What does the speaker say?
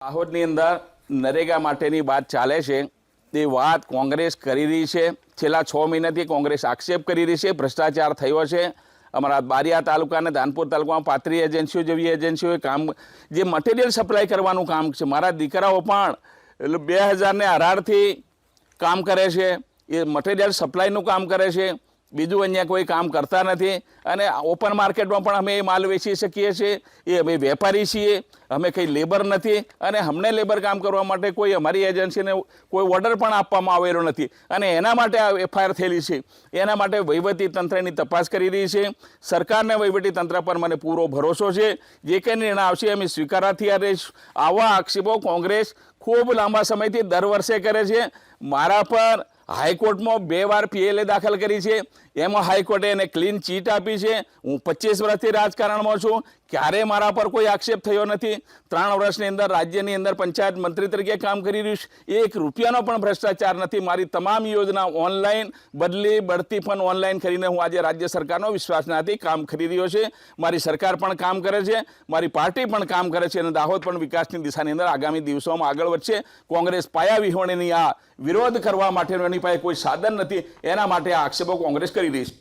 દાહોદની અંદર નરેગા માટેની વાત ચાલે છે તે વાત કોંગ્રેસ કરી રહી છે। છેલ્લા 6 મહિનાથી કોંગ્રેસ આક્ષેપ કરી રહી છે ભ્રષ્ટાચાર થયો છે। અમારા બારિયા તાલુકા અને ધાનપુર તાલુકામાં 35 એજન્સીઓ જેવી એજન્સીઓએ કામ જે મટીરિયલ સપ્લાય કરવાનું કામ છે। મારા દીકરાઓ પણ 2018થી કામ કરે છે, એ મટીરિયલ સપ્લાયનું કામ કરે છે, બીજું અહીંયા કોઈ કામ કરતા નથી। અને ઓપન માર્કેટમાં પણ અમે એ માલ વેચી શકીએ છીએ, એ અમે વેપારી છીએ, અમે કંઈ લેબર નથી અને અમને લેબર કામ કરવા માટે કોઈ અમારી એજન્સીને કોઈ ઓર્ડર પણ આપવામાં આવેલો નથી અને એના માટે આ એફઆઈઆર થયેલી છે। એના માટે વહીવટી તંત્રની તપાસ કરી રહી છે। સરકારને વહીવટી તંત્ર પર મને પૂરો ભરોસો છે। જે કંઈ નિર્ણય આવશે અમે સ્વીકારવા તૈયાર રહીશું। આવા આક્ષેપો કોંગ્રેસ ખૂબ લાંબા સમયથી દર વર્ષે કરે છે। મારા પર હાઈકોર્ટમાં 2 વાર પીએલએ દાખલ કરી છે, એમાં હાઈકોર્ટે એને ક્લીન ચીટ આપી છે। હું 25 વર્ષથી રાજકારણમાં છું, ક્યારે મારા પર કોઈ આક્ષેપ થયો નથી। 3 વર્ષની અંદર રાજ્યની અંદર પંચાયત મંત્રી તરીકે કામ કરી રહ્યું છું, 1 રૂપિયાનો પણ ભ્રષ્ટાચાર નથી। મારી તમામ યોજના ઓનલાઈન, બદલી બઢતી પણ ઓનલાઈન કરીને હું આજે રાજ્ય સરકારનો વિશ્વાસનાથી કામ કરી રહ્યો છે। મારી સરકાર પણ કામ કરે છે, મારી પાર્ટી પણ કામ કરે છે અને દાહોદ પણ વિકાસની દિશાની અંદર આગામી દિવસોમાં આગળ વધશે। કોંગ્રેસ પાયા વિહોણીની આ વિરોધ કરવા માટેનો એની પાસે કોઈ સાધન નથી, એના માટે આ આક્ષેપો કોંગ્રેસ કરી રહી છે।